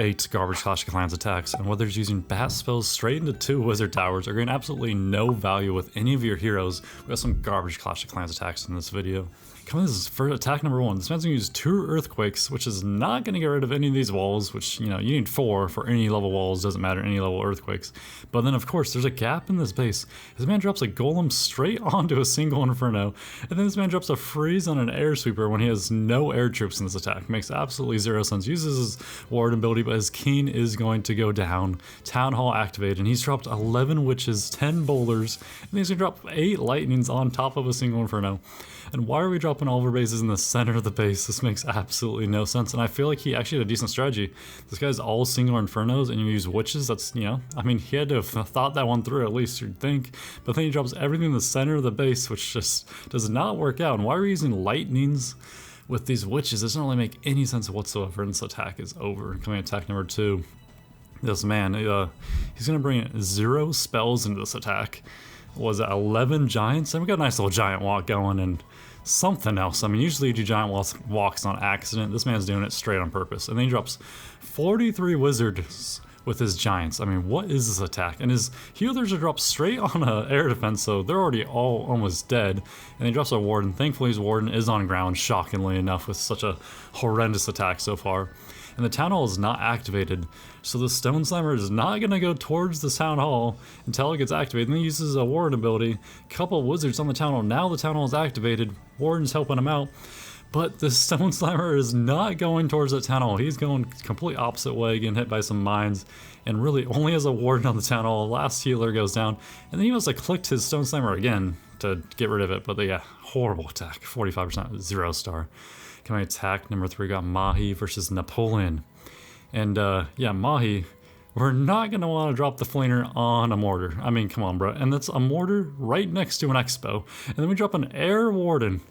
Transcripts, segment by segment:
8 garbage Clash of Clans attacks, and whether it's using bat spells straight into 2 wizard towers or getting absolutely no value with any of your heroes, we got some garbage Clash of Clans attacks in this video. Coming this is for attack number 1. This man's gonna use 2 earthquakes, which is not gonna get rid of any of these walls, which, you know, you need 4 for any level walls, doesn't matter, any level earthquakes. But then of course there's a gap in this base. This man drops a golem straight onto a single inferno, and then this man drops a freeze on an air sweeper when he has no air troops in this attack. Makes absolutely zero sense. Uses his ward ability, but his keen is going to go down. Town Hall activated, and he's dropped 11 witches, 10 boulders, and he's gonna drop 8 lightnings on top of a single inferno. And why are we dropping all of our bases in the center of the base? This makes absolutely no sense. And I feel like he actually had a decent strategy. This guy's all single infernos and you use witches. That's, you know, I mean, he had to have thought that one through, at least you'd think. But then he drops everything in the center of the base, which just does not work out. And why are we using lightnings with these witches? It doesn't really make any sense whatsoever. And this attack is over. Coming attack number 2. This man, he's going to bring 0 spells into this attack. Was it 11 giants? And we got a nice little giant walk going and something else. I mean, usually you do giant walks on accident. This man's doing it straight on purpose. And then he drops 43 wizards with his giants. I mean, what is this attack? And his healers are dropped straight on a air defense, so they're already all almost dead. And he drops a warden. Thankfully, his warden is on ground, shockingly enough, with such a horrendous attack so far. And the town hall is not activated, so the stone slimer is not going to go towards the town hall until it gets activated. And then he uses a warden ability, couple wizards on the town hall. Now the town hall is activated, warden's helping him out, but the stone slimer is not going towards the town hall. He's going complete opposite way, getting hit by some mines, and really only has a warden on the town hall. Last healer goes down, and then he must have clicked his stone slimer again to get rid of it. But yeah, horrible attack, 45%, 0 star. Coming attack number 3, got Mahi versus Napoleon. And yeah, Mahi, we're not going to want to drop the flanger on a mortar. I mean, come on, bro. And that's a mortar right next to an expo. And then we drop an air warden.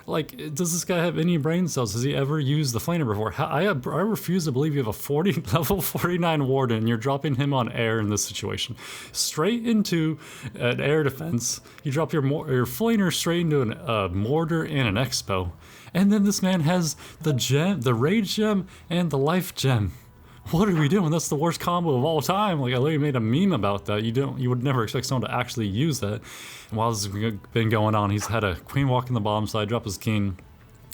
Like, does this guy have any brain cells? Has he ever used the flanger before? I refuse to believe you have a level 49 warden and you're dropping him on air in this situation. Straight into an air defense. You drop your flanger straight into a mortar and an expo. And then this man has the gem, the rage gem, and the life gem. What are we doing? That's the worst combo of all time. Like, I literally made a meme about that. You would never expect someone to actually use that. And while this has been going on, he's had a queen walk in the bottom side, drop his king.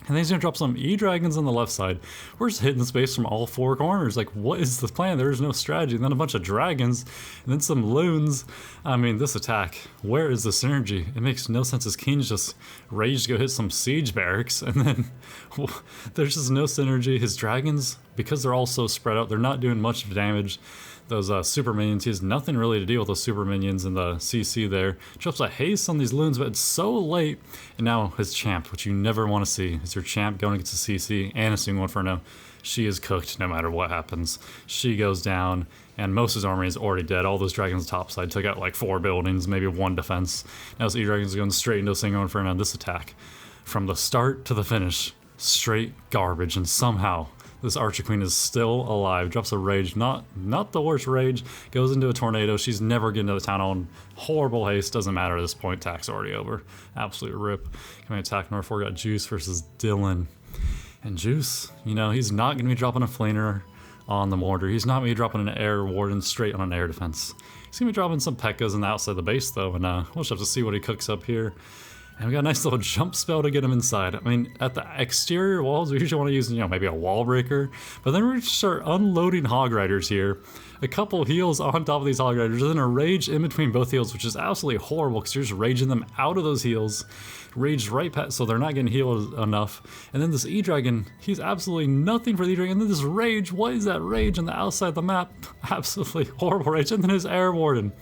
And then he's gonna drop some E-Dragons on the left side. We're just hitting space from all 4 corners. Like, what is the plan? There is no strategy. And then a bunch of dragons, and then some loons. I mean, this attack, where is the synergy? It makes no sense. His king's just raged to go hit some siege barracks, and then there's just no synergy. His dragons, because they're all so spread out, they're not doing much damage. Those super minions, he has nothing really to deal with those super minions and the CC there. Drops a haste on these loons, but it's so late. And now his champ, which you never want to see, is your champ going against a CC and a single inferno. She is cooked no matter what happens. She goes down, and most of his army is already dead. All those dragons topside took out like 4 buildings, maybe 1 defense. Now his E-Dragons are going straight into a single inferno. This attack, from the start to the finish, straight garbage, and somehow this Archer Queen is still alive. Drops a rage, not the worst rage. Goes into a tornado. She's never getting to the town hall. Horrible haste. Doesn't matter at this point. Attack's already over. Absolute rip. Coming attack number 4, got Juice versus Dylan. And Juice, you know, he's not going to be dropping a flanger on the mortar. He's not going to be dropping an air warden straight on an air defense. He's going to be dropping some P.E.K.K.A.S on the outside of the base, though. And we'll just have to see what he cooks up here. And we got a nice little jump spell to get him inside. I mean, at the exterior walls, we usually want to use, you know, maybe a wall breaker. But then we start unloading Hog Riders here. A couple heals on top of these Hog Riders, and then a rage in between both heals, which is absolutely horrible because you're just raging them out of those heals. Rage right past, so they're not getting healed enough. And then this E-Dragon, he's absolutely nothing for the E-Dragon. And then this rage, what is that rage on the outside of the map? Absolutely horrible rage. And then his Air Warden.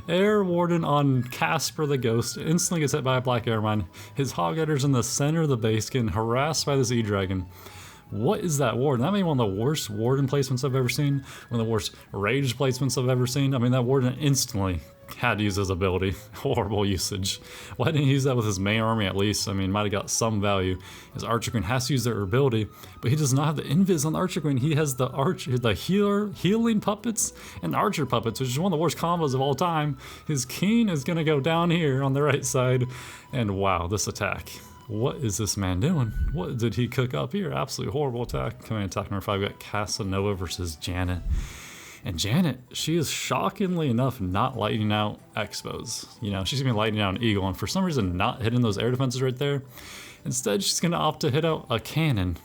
Air Warden on Casper the Ghost, instantly gets hit by a black air mine. His Hog Riders in the center of the base getting harassed by this E-Dragon. What is that warden? That may be one of the worst warden placements I've ever seen. One of the worst rage placements I've ever seen. I mean, that warden instantly had to use his ability. Horrible usage. Why didn't he use that with his main army at least? I mean, might have got some value. His Archer Queen has to use their ability, but he does not have the invis on the Archer Queen. He has the healing puppets and the Archer puppets, which is one of the worst combos of all time. His King is gonna go down here on the right side, and wow, this attack. What is this man doing? What did he cook up here? Absolutely horrible attack. Coming in attack number 5, we got Casanova versus Janet. And Janet, she is shockingly enough not lightning out Expos. You know, she's gonna be lightning out an Eagle, and for some reason not hitting those air defenses right there. Instead, she's gonna opt to hit out a cannon.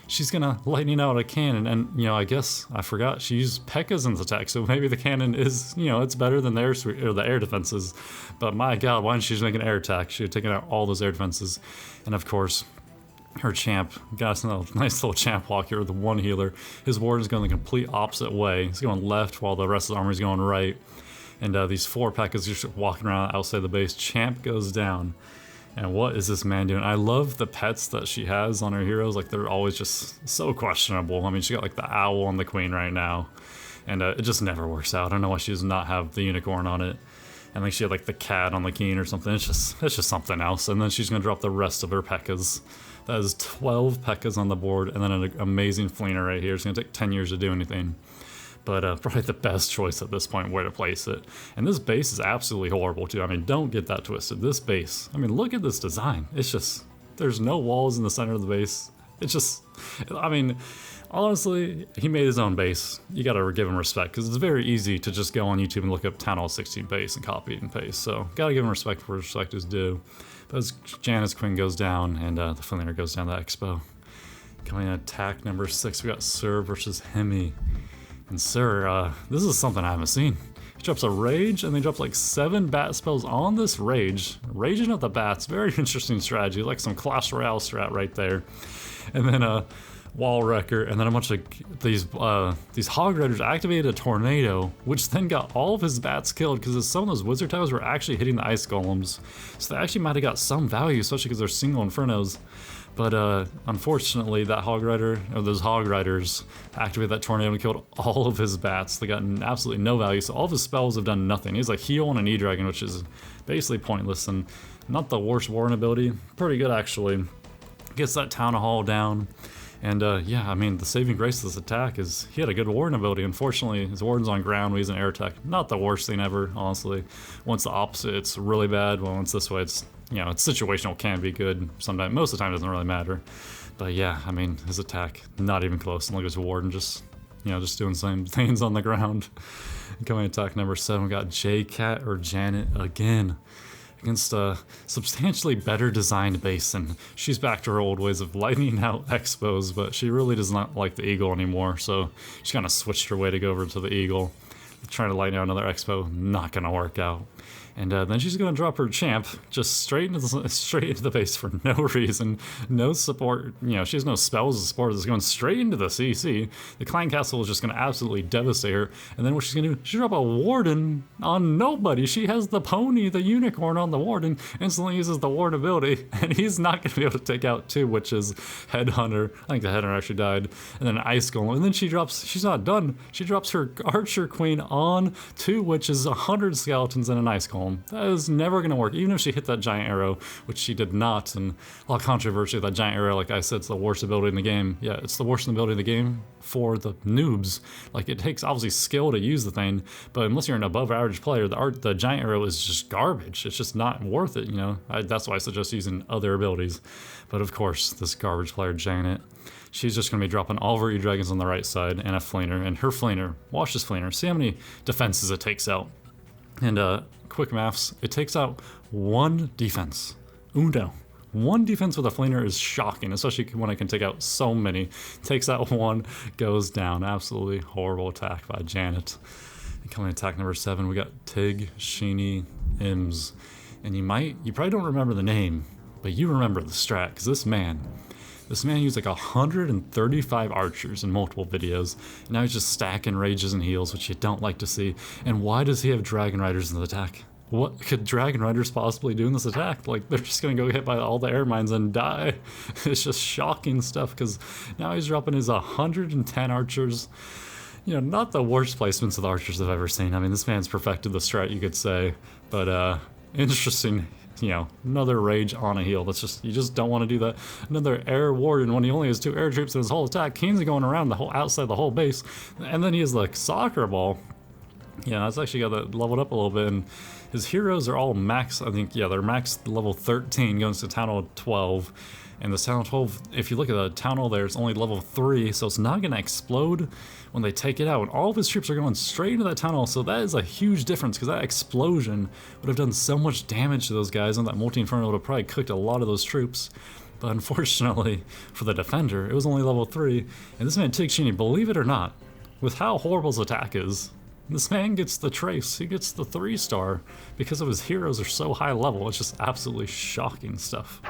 She's gonna lightning out a cannon, and you know, I guess I forgot she used P.E.K.K.A.S in the attack, so maybe the cannon is, you know, it's better than the air defenses. But my God, why didn't she just make an air attack? She had taken out all those air defenses, and of course, her champ got us a nice little champ walk here with the one healer. His warden's going the complete opposite way. He's going left while the rest of the army's going right. And these 4 P.E.K.K.A.S just walking around outside the base. Champ goes down. And what is this man doing? I love the pets that she has on her heroes. Like, they're always just so questionable. I mean, she got like the owl on the queen right now. And it just never works out. I don't know why she does not have the unicorn on it. And like she had like the cat on the king or something. It's just something else. And then she's gonna drop the rest of her P.E.K.K.A.S. That is 12 P.E.K.K.A.S on the board, and then an amazing Flinger right here. It's gonna take 10 years to do anything. But probably the best choice at this point where to place it. And this base is absolutely horrible too. I mean, don't get that twisted. This base, I mean, look at this design. It's just, there's no walls in the center of the base. It's just, I mean, honestly, he made his own base. You gotta give him respect, because it's very easy to just go on YouTube and look up Town Hall 16 base and copy it and paste. So gotta give him respect where respect is due. But as Janet's queen goes down and the Flinger goes down the Expo. Coming in attack number 6, we got Sir versus Hemi. And Sir, this is something I haven't seen. He drops a Rage, and they drop like 7 bat spells on this Rage. Raging at the bats, very interesting strategy, like some Clash Royale strat right there. And then Wall Wrecker, and then a bunch of these Hog Riders activated a Tornado, which then got all of his bats killed because some of those Wizard Towers were actually hitting the Ice Golems. So they actually might have got some value, especially because they're single Infernos. But unfortunately, that Hog Rider, or those Hog Riders, activated that Tornado and killed all of his bats. They got absolutely no value, so all of his spells have done nothing. He's like Heal and an E-Dragon, which is basically pointless, and not the worst Warren ability. Pretty good, actually. Gets that Town Hall down. And yeah, I mean, the saving grace of this attack is he had a good Warden ability. Unfortunately, his Warden's on ground when he's an air attack. Not the worst thing ever, honestly. Once the opposite, it's really bad. Well, once this way, it's, you know, it's situational, can be good. Sometimes, most of the time, it doesn't really matter. But yeah, I mean, his attack, not even close. And look at his Warden just, you know, just doing some things on the ground. Coming attack number 7, we got Jcat or Janet again. Against a substantially better designed base, and she's back to her old ways of lightning out Expos, but she really does not like the Eagle anymore, so she kind of switched her way to go over to the Eagle. Trying to lighten out another Expo, not gonna work out. And then she's gonna drop her champ just straight into the base for no reason, no support. You know, she has no spells to support. It's going straight into the CC. The Clan Castle is just gonna absolutely devastate her. And then what she's gonna do? She drop a Warden on nobody. She has the pony, the unicorn on the Warden. Instantly uses the Warden ability, and he's not gonna be able to take out 2 witches. Headhunter. I think the Headhunter actually died. And then Ice Golem. And then she drops. She's not done. She drops her Archer Queen on 2 witches, 100 skeletons, and an Ice Golem. That is never going to work, even if she hit that giant arrow, which she did not. And a lot of controversy, that giant arrow, like I said, it's the worst ability in the game. Yeah, it's the worst ability in the game for the noobs. Like, it takes obviously skill to use the thing, but unless you're an above average player, the giant arrow is just garbage. It's just not worth it, you know? That's why I suggest using other abilities. But of course, this garbage player, Janet, she's just going to be dropping all of her E-Dragons on the right side and a Flinger. And her Flinger, watch this Flinger, see how many defenses it takes out. And quick maths, it takes out 1 defense. Uno. 1 defense with a Flinger is shocking, especially when I can take out so many. Takes out 1, goes down. Absolutely horrible attack by Janet. And coming in attack number 7, we got Tig, Sheeny, Ims. And you probably don't remember the name, but you remember the strat, because this man used like 135 archers in multiple videos, and now he's just stacking rages and heals, which you don't like to see. And why does he have Dragon Riders in the attack? What could Dragon Riders possibly do in this attack? Like, they're just gonna go hit by all the air mines and die. It's just shocking stuff, because now he's dropping his 110 archers. You know, not the worst placements of the archers I've ever seen. I mean, this man's perfected the strat, you could say. But interesting. You know, another rage on a heal. That's just, you just don't want to do that. Another air warden when he only has 2 air troops in his whole attack. Keen's going around the whole outside the whole base, and then he has like soccer ball. Yeah, that's actually got that leveled up a little bit, and his heroes are all max, I think, yeah, they're max level 13, going to Town Hall 12. And the Town Hall 12, if you look at the Town Hall there, it's only level 3, so it's not going to explode when they take it out. And all of his troops are going straight into that Town Hall, so that is a huge difference, because that explosion would have done so much damage to those guys, and that Multi-Inferno would have probably cooked a lot of those troops. But unfortunately, for the Defender, it was only level 3, and this man TH16, believe it or not, with how horrible his attack is, this man gets the Trace, he gets the 3-star, because of his heroes are so high level. It's just absolutely shocking stuff.